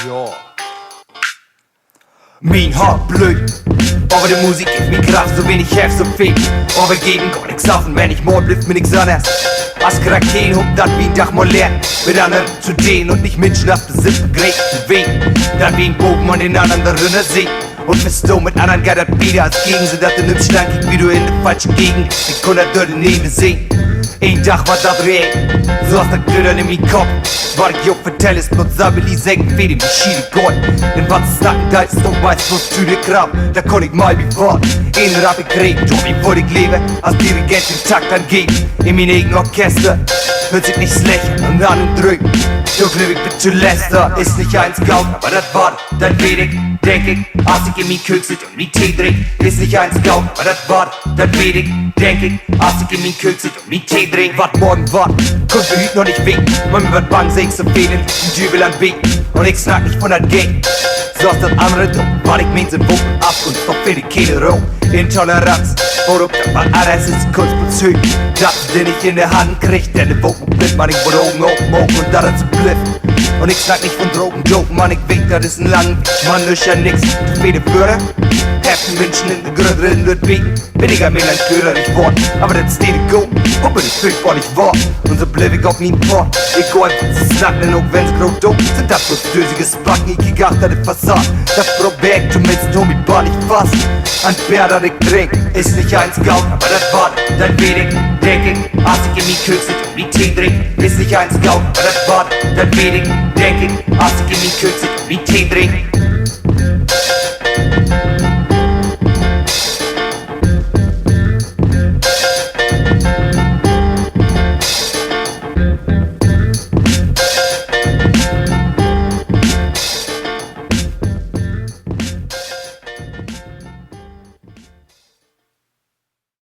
Ja. Min hart blöd, aber die Musik gibt mir Kraft, so wenig Chef, so viel. Aber gegen gar nix auf und wenn ich mord, blüfft mir nix anderes. Als Kraken hob dat wie ein Dach mal leer, mit anderen zu dehnen und nicht Menschen auf den Sippen gerät bewegen. Dann wie ein Bogen an den anderen darin sehen. Und bist du mit anderen geil dat wieder als gegen sie, dat du nimmst stank, wie du in der falschen Gegend. Ich kann dat dort daneben sehen. Ein Dach war dat real, so hast dat Glödern in mein Kopf. Wat ik jou vertel is plautsabel zeggen wie die machine god. En wat ze snakken dat is toch maar zo'n stuurde krab. Daar kon ik mij bevalt. Eén rap ik kreeg, job wie voor ik leven. Als dirigent den Takt angeht. In mijn eigen Orchester hört sich nicht schlecht und an und drücken. So glücklich bin zu Lester, ist nicht eins gaut, aber das war, dann weet ich, denk ich, als ich in mein Kök sit und mein Tee trink. Ist nicht eins gaut, aber das war, dann weet ich, denk ich, als ich in mein Kök sit und mein Tee trink. Wat morgen war, konnt mir heute noch nicht winken. Man wird bang, seh ich so fehlen, ein Jubel anbeten. Und ich snack nicht von dat Geld. So ist das andere dumm, weil ich mein sind Wuppen ab und doch will ich keine Ruhe. Intoleranz, worum das war alles ist kurz bezüglich. Das, den ich in der Hand krieg, denn der Wuppen blitzt man, ich wurde Augen aufmachen und da zu bliffen. Und ich snack nicht von Drogen, Joken, man, ich wink, das ist ein lang Weg, man, ist ja nix, zu viele Führer. Heften Menschen in der Grund drin wird bieten, weniger melancholisch Wort, aber das steht go, und bin ich fühlt, weil ich war. Und so blieb ich auf mein Port, ich go einfach zu snacken, auch wenn's groß dumm, sind das bloß dösiges Backen, ich gegacht an der Fassade. Das Projekt, du willst Tommy Ball nicht fassen, ein Bär, das ich trink, ist nicht eins gaut, aber das war, dann weet ich, denk ich, als ich in mein Kök sit und mein Tee trink, ist nicht eins gaut, aber das war, dann weet ich, denk ich, als ich in mein Kök sit und mein Tee trink.